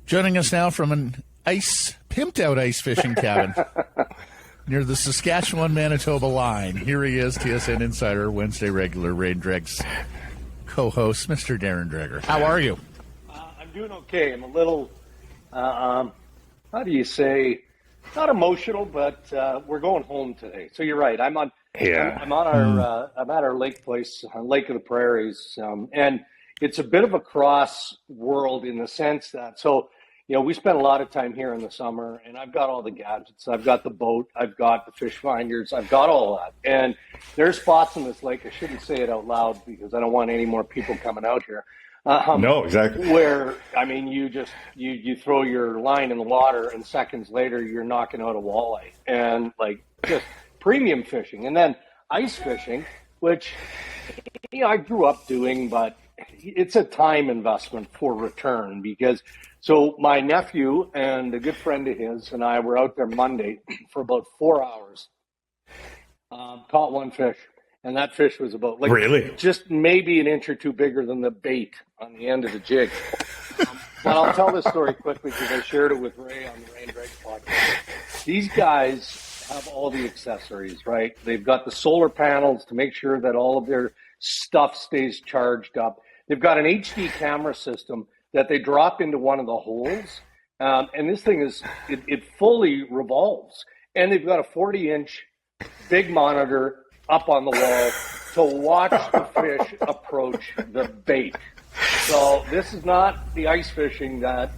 Joining us now from an pimped-out ice fishing cabin near the Saskatchewan-Manitoba line. Here he is, TSN Insider, Wednesday regular, Dregs co-host, Mr. Darren Dreger. How are you? I'm doing okay. I'm a little, how do you say, not emotional, but we're going home today. So you're right. I'm at our lake place, Lake of the Prairies, and it's a bit of a cross world in the sense that, we spend a lot of time here in the summer, and I've got all the gadgets. I've got the boat. I've got the fish finders. I've got all that. And there's spots in this lake. I shouldn't say it out loud because I don't want any more people coming out here. No, exactly. Where, you throw your line in the water, and seconds later you're knocking out a walleye. And, just premium fishing. And then ice fishing, which, I grew up doing, but it's a time investment for return because – so my nephew and a good friend of his and I were out there Monday for about 4 hours. Caught one fish, and that fish was about just maybe an inch or two bigger than the bait on the end of the jig. But I'll tell this story quickly because I shared it with Ray on the Ray and Dregs podcast. These guys have all the accessories, right? They've got the solar panels to make sure that all of their stuff stays charged up. They've got an HD camera system that they drop into one of the holes. And this thing it fully revolves. And they've got a 40-inch big monitor up on the wall to watch the fish approach the bait. So this is not the ice fishing that,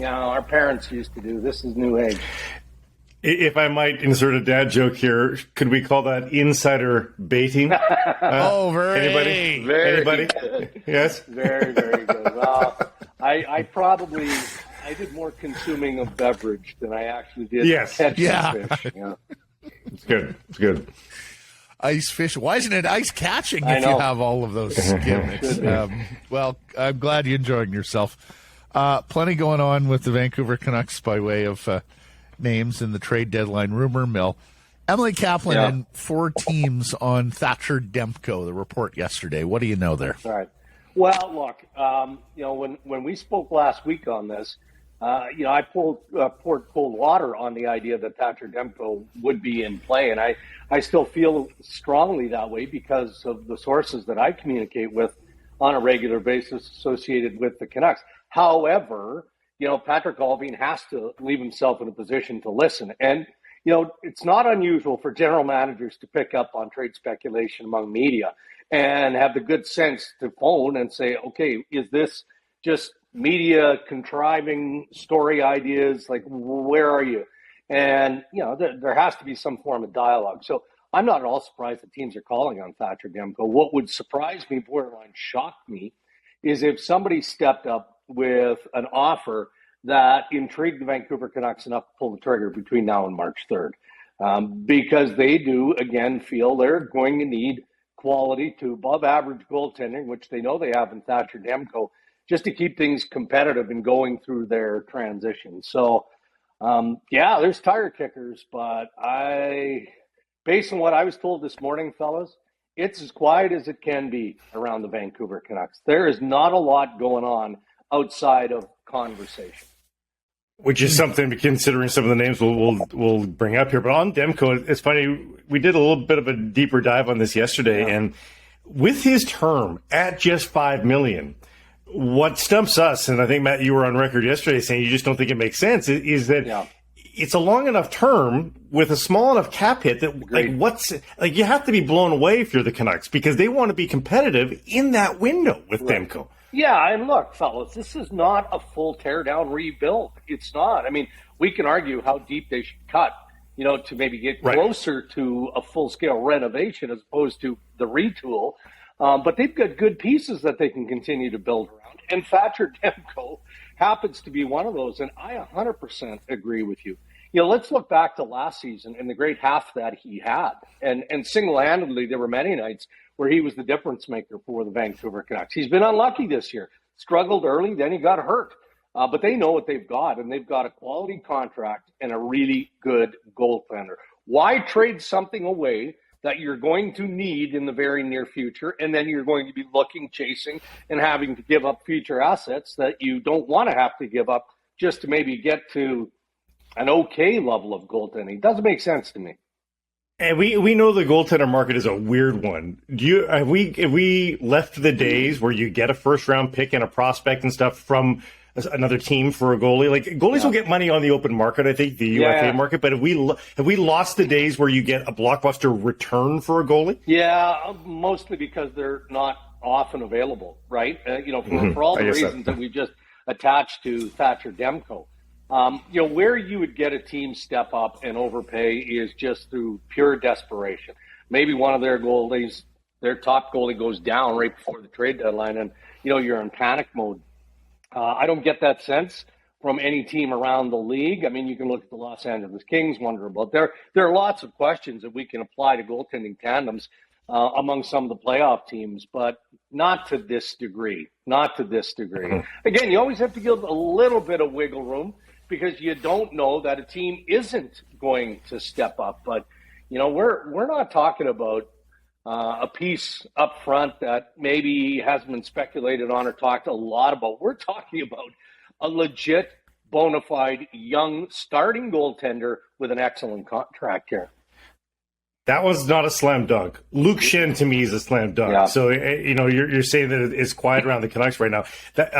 our parents used to do. This is new age. If I might insert a dad joke here, could we call that insider baiting? Very. Anybody? Good. Yes? Very, very good. Well, I did more consuming of beverage than I actually did catching fish. Yeah. It's good. Ice fish. Why isn't it ice catching if you have all of those gimmicks? Well, I'm glad you're enjoying yourself. Plenty going on with the Vancouver Canucks by way of names in the trade deadline rumor mill. Emily Kaplan and 4 teams on Thatcher Demko, the report yesterday. What do you know there? All right. Well, look, when we spoke last week on this, I poured cold water on the idea that Thatcher Demko would be in play, and I still feel strongly that way because of the sources that I communicate with on a regular basis associated with the Canucks. However, Patrick Allvin has to leave himself in a position to listen. And, it's not unusual for general managers to pick up on trade speculation among media and have the good sense to phone and say, okay, is this just media contriving story ideas? Like, where are you? And, there has to be some form of dialogue. So I'm not at all surprised that teams are calling on Thatcher Demko. What would surprise me, borderline shock me, is if somebody stepped up with an offer that intrigued the Vancouver Canucks enough to pull the trigger between now and March 3rd. Because they do, again, feel they're going to need quality to above average goaltending, which they know they have in Thatcher Demko, just to keep things competitive and going through their transition. So, there's tire kickers, but based on what I was told this morning, fellas, it's as quiet as it can be around the Vancouver Canucks. There is not a lot going on outside of conversation. Which is something, considering some of the names we'll bring up here. But on Demko, it's funny, we did a little bit of a deeper dive on this yesterday, and with his term at just $5 million, what stumps us, and I think, Matt, you were on record yesterday saying you just don't think it makes sense, is that it's a long enough term with a small enough cap hit that you have to be blown away if you're the Canucks because they want to be competitive in that window with Demko. Yeah, and look, fellas, this is not a full tear-down rebuild. It's not. I mean, we can argue how deep they should cut, to maybe get closer to a full-scale renovation as opposed to the retool. But they've got good pieces that they can continue to build around. And Thatcher Demko happens to be one of those, and I 100% agree with you. Let's look back to last season and the great half that he had. And single-handedly, there were many nights where he was the difference maker for the Vancouver Canucks. He's been unlucky this year. Struggled early, then he got hurt. But they know what they've got, and they've got a quality contract and a really good goaltender. Why trade something away that you're going to need in the very near future, and then you're going to be looking, chasing, and having to give up future assets that you don't want to have to give up just to maybe get to an okay level of goaltending. Doesn't make sense to me. And we know the goaltender market is a weird one. Have we left the days where you get a first round pick and a prospect and stuff from another team for a goalie? Like, goalies will get money on the open market, I think, the UFA market. But have we lost the days where you get a blockbuster return for a goalie? Yeah, mostly because they're not often available, right? For all the reasons that we just attached to Thatcher Demko. Where you would get a team step up and overpay is just through pure desperation. Maybe one of their goalies, their top goalie, goes down right before the trade deadline, and you're in panic mode. I don't get that sense from any team around the league. I mean, you can look at the Los Angeles Kings, wonder about there are lots of questions that we can apply to goaltending tandems among some of the playoff teams, but not to this degree. Not to this degree. Again, you always have to give a little bit of wiggle room, because you don't know that a team isn't going to step up. But, we're not talking about a piece up front that maybe hasn't been speculated on or talked a lot about. We're talking about a legit, bona fide, young starting goaltender with an excellent contract here. That was not a slam dunk. Luke Schenn, to me, is a slam dunk. Yeah. So, you're saying that it's quiet around the Canucks right now. That,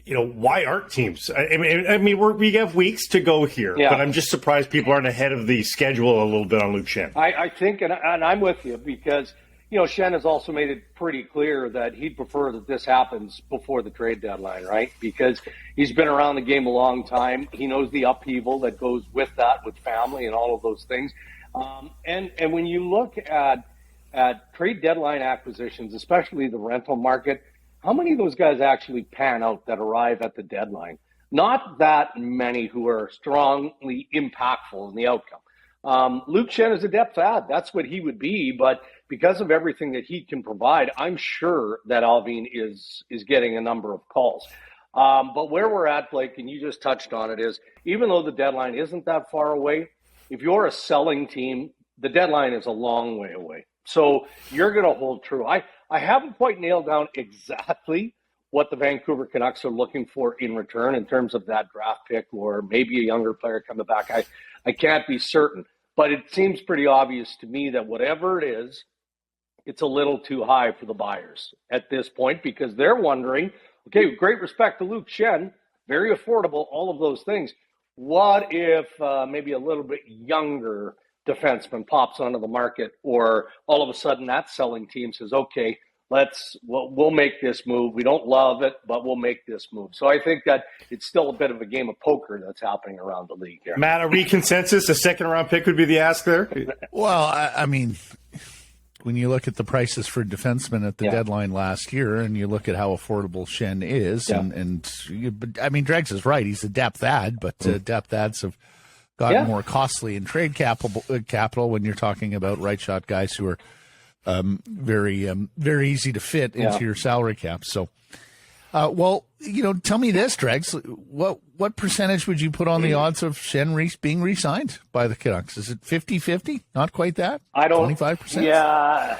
why aren't teams? I mean, we have weeks to go here, but I'm just surprised people aren't ahead of the schedule a little bit on Luke Schenn. I think, and I'm with you, because, Schenn has also made it pretty clear that he'd prefer that this happens before the trade deadline, right? Because he's been around the game a long time. He knows the upheaval that goes with that, with family and all of those things. And when you look at trade deadline acquisitions, especially the rental market, how many of those guys actually pan out that arrive at the deadline? Not that many who are strongly impactful in the outcome. Luke Schenn is a depth add. That's what he would be. But because of everything that he can provide, I'm sure that Alvin is getting a number of calls. But where we're at, Blake, and you just touched on it, is even though the deadline isn't that far away, if you're a selling team, the deadline is a long way away. So you're going to hold true. I haven't quite nailed down exactly what the Vancouver Canucks are looking for in return in terms of that draft pick or maybe a younger player coming back. I can't be certain, but it seems pretty obvious to me that whatever it is, it's a little too high for the buyers at this point, because they're wondering, okay, great respect to Luke Schenn, very affordable, all of those things. What if maybe a little bit younger defenseman pops onto the market, or all of a sudden that selling team says, okay, we'll make this move. We don't love it, but we'll make this move. So I think that it's still a bit of a game of poker that's happening around the league here. Matt, are we consensus? A second round pick would be the ask there? Well, I mean, when you look at the prices for defensemen at the deadline last year, and you look at how affordable Schenn is, I mean, Dregs is right. He's a depth add, but depth adds have gotten more costly in trade capital when you're talking about right shot guys who are very easy to fit into your salary cap. So, tell me this, Dregs, what percentage would you put on the odds of Schenn being re-signed by the Canucks? Is it 50-50? Not quite that? I don't. 25%? Yeah,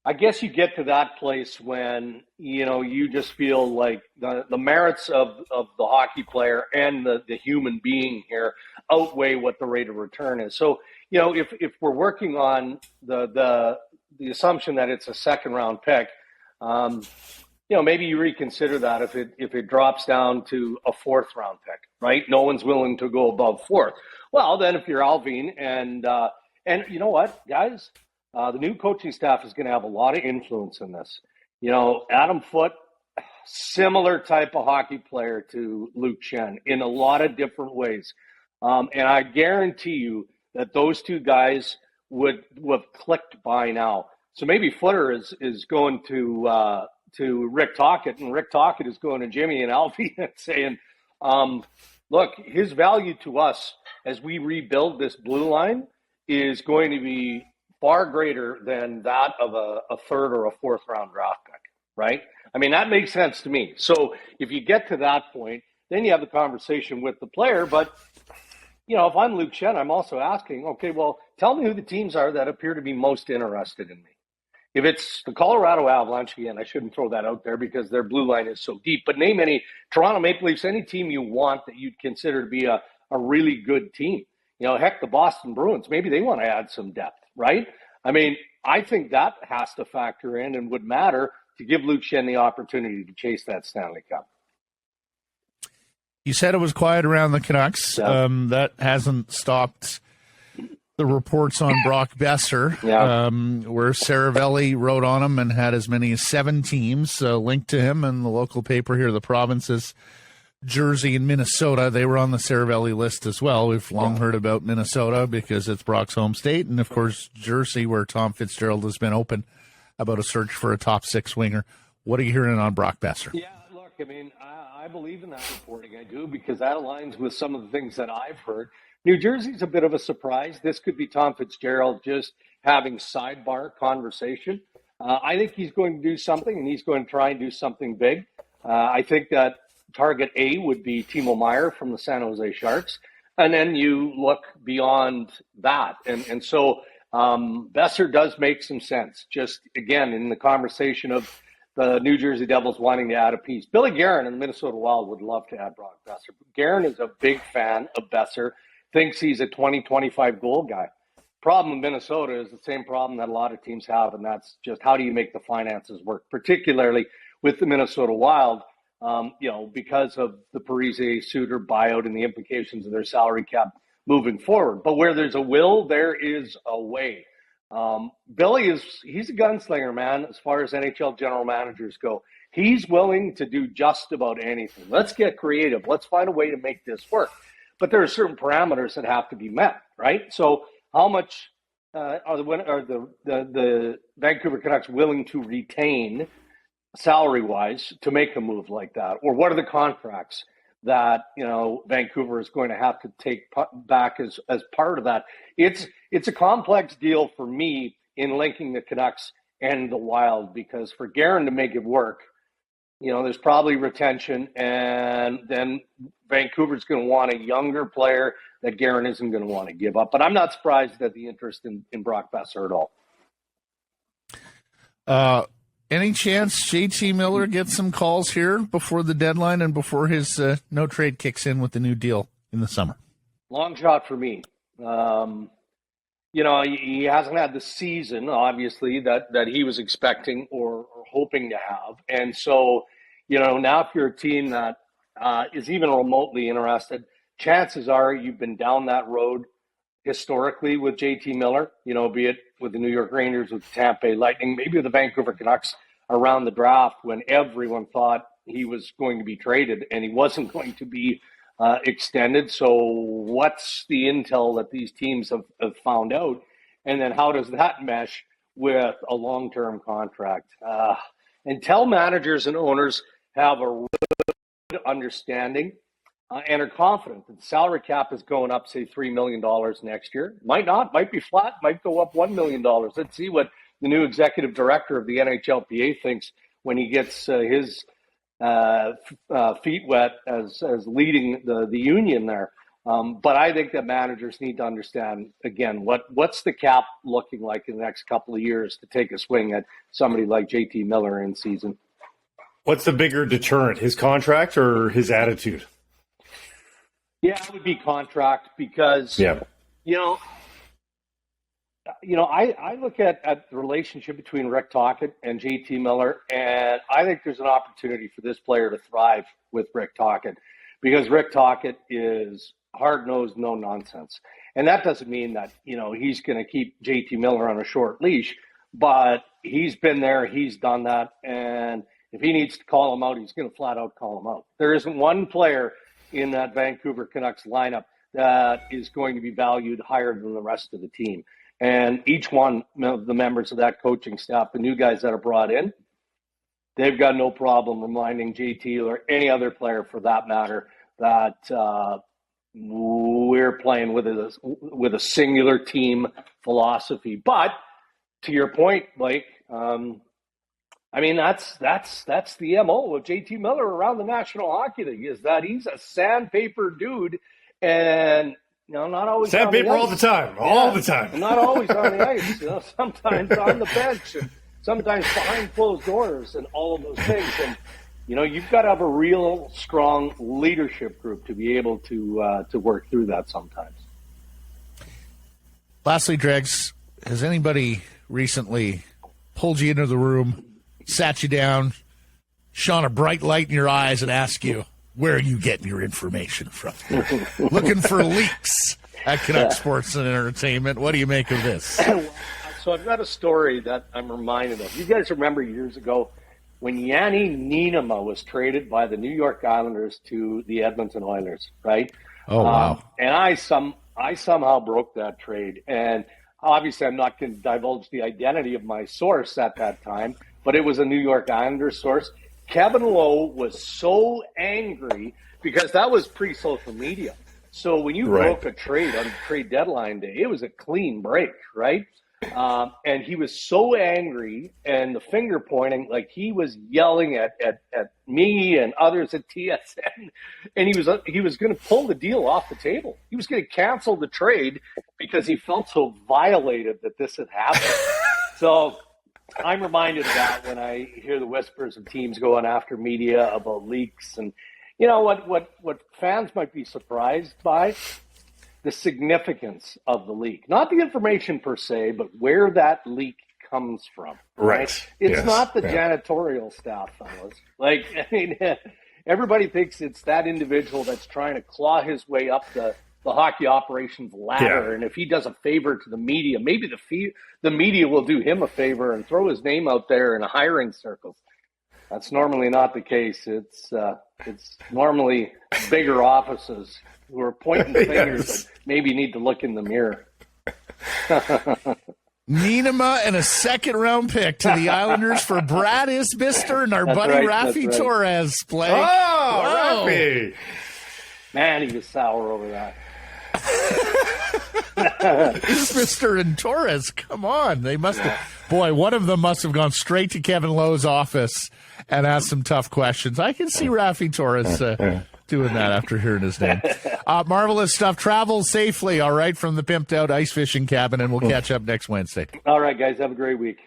I guess you get to that place when, you just feel like the merits of the hockey player and the human being here outweigh what the rate of return is. So, if we're working on the assumption that it's a second round pick, maybe you reconsider that if it drops down to a fourth round pick, right? No one's willing to go above fourth. Well, then if you're Alvin and you know what, guys, the new coaching staff is going to have a lot of influence in this. Adam Foote, similar type of hockey player to Luke Schenn in a lot of different ways. And I guarantee you that those two guys would have clicked by now. So maybe Footer is going to Rick Tocchet, and Rick Tocchet is going to Jimmy and Alfie and saying, look, his value to us as we rebuild this blue line is going to be far greater than that of a third or a fourth round draft pick, right? I mean, that makes sense to me. So if you get to that point, then you have the conversation with the player. But, if I'm Luke Schenn, I'm also asking, okay, well, tell me who the teams are that appear to be most interested in me. If it's the Colorado Avalanche, again, I shouldn't throw that out there because their blue line is so deep. But name any Toronto Maple Leafs, any team you want that you'd consider to be a really good team. Heck, the Boston Bruins, maybe they want to add some depth, right? I mean, I think that has to factor in and would matter to give Luke Schenn the opportunity to chase that Stanley Cup. You said it was quiet around the Canucks. Yeah. That hasn't stopped the reports on Brock Boeser, where Saravelli wrote on him and had as many as 7 teams linked to him. And the local paper here, the provinces, Jersey and Minnesota, they were on the Saravelli list as well. We've long heard about Minnesota because it's Brock's home state. And, of course, Jersey, where Tom Fitzgerald has been open about a search for a top 6 winger. What are you hearing on Brock Boeser? Yeah, look, I mean, I believe in that reporting. I do, because that aligns with some of the things that I've heard. New Jersey's a bit of a surprise. This could be Tom Fitzgerald just having sidebar conversation. I think he's going to do something, and he's going to try and do something big. I think that target A would be Timo Meier from the San Jose Sharks. And then you look beyond that. And so Boeser does make some sense. Just, again, in the conversation of the New Jersey Devils wanting to add a piece. Billy Guerin and the Minnesota Wild would love to add Brock Boeser. Guerin is a big fan of Boeser, thinks he's a 20-25 goal guy. Problem in Minnesota is the same problem that a lot of teams have, and that's just how do you make the finances work, particularly with the Minnesota Wild, because of the Parise Suter buyout and the implications of their salary cap moving forward. But where there's a will, there is a way. Billy he's a gunslinger, man, as far as NHL general managers go. He's willing to do just about anything. Let's get creative. Let's find a way to make this work. But there are certain parameters that have to be met, right? So how much are the Vancouver Canucks willing to retain salary-wise to make a move like that? Or what are the contracts that, Vancouver is going to have to take back as part of that? It's a complex deal for me in linking the Canucks and the Wild, because for Guerin to make it work, there's probably retention, and then Vancouver's going to want a younger player that Guerin isn't going to want to give up. But I'm not surprised at the interest in Brock Boeser at all. Any chance JT Miller gets some calls here before the deadline and before his no trade kicks in with the new deal in the summer? Long shot for me. He hasn't had the season, obviously, that he was expecting or hoping to have. And so, now if you're a team that is even remotely interested, chances are you've been down that road historically with JT Miller, be it with the New York Rangers, with the Tampa Bay Lightning, maybe with the Vancouver Canucks around the draft when everyone thought he was going to be traded and he wasn't going to be extended. So what's the intel that these teams have found out? And then how does that mesh with a long-term contract? Until managers and owners have a good understanding and are confident that the salary cap is going up, say, $3 million next year. Might not, might be flat, might go up $1 million. Let's see what the new executive director of the NHLPA thinks when he gets his feet wet as leading the union there. But I think that managers need to understand, again, what's the cap looking like in the next couple of years to take a swing at somebody like JT Miller in season. What's the bigger deterrent, his contract or his attitude? Yeah, it would be contract because, I look at the relationship between Rick Tocchet and JT Miller, and I think there's an opportunity for this player to thrive with Rick Tocchet because Rick Tocchet is hard-nosed, no nonsense. And that doesn't mean that, he's going to keep JT Miller on a short leash, but he's been there, he's done that, and if he needs to call him out, he's going to flat out call him out. There isn't one player in that Vancouver Canucks lineup that is going to be valued higher than the rest of the team. And each one of the members of that coaching staff, the new guys that are brought in, they've got no problem reminding JT or any other player for that matter that we're playing with a singular team philosophy. But to your point, Blake, that's the MO of JT Miller around the National Hockey League, is that he's a sandpaper dude and not always sandpaper all the time, all the time. Not always on the ice, sometimes on the bench. And sometimes behind closed doors and all of those things. And, you've got to have a real strong leadership group to be able to work through that sometimes. Lastly, Dregs, has anybody recently pulled you into the room, sat you down, shone a bright light in your eyes, and asked you, where are you getting your information from? Looking for leaks at Canucks Sports and Entertainment. What do you make of this? So I've got a story that I'm reminded of. You guys remember years ago when Yanni Niinimaa was traded by the New York Islanders to the Edmonton Oilers, right? Oh, wow. And I somehow broke that trade. And obviously I'm not going to divulge the identity of my source at that time, but it was a New York Islanders source. Kevin Lowe was so angry because that was pre-social media. So when you broke a trade on trade deadline day, it was a clean break, right? And he was so angry, and the finger pointing, like he was yelling at me and others at TSN, and he was going to pull the deal off the table. He was going to cancel the trade because he felt so violated that this had happened. So I'm reminded of that when I hear the whispers of teams going after media about leaks. And you know what fans might be surprised by? The significance of the leak. Not the information per se, but where that leak comes from. Right? It's not the janitorial staff, fellas. Like, I mean, everybody thinks it's that individual that's trying to claw his way up the hockey operations ladder. Yeah. And if he does a favor to the media, maybe the media will do him a favor and throw his name out there in hiring circles. That's normally not the case. It's normally bigger offices who are pointing fingers that maybe need to look in the mirror. Niinimaa and a second-round pick to the Islanders for Brad Isbister and our buddy Raffi Torres play. Oh, Raffi! Man, he was sour over that. Isbister and Torres, come on. They must have, boy, one of them must have gone straight to Kevin Lowe's office and asked some tough questions. I can see Raffi Torres doing that after hearing his name. Marvelous stuff. Travel safely, all right, from the pimped-out ice fishing cabin, and we'll catch up next Wednesday. All right, guys. Have a great week.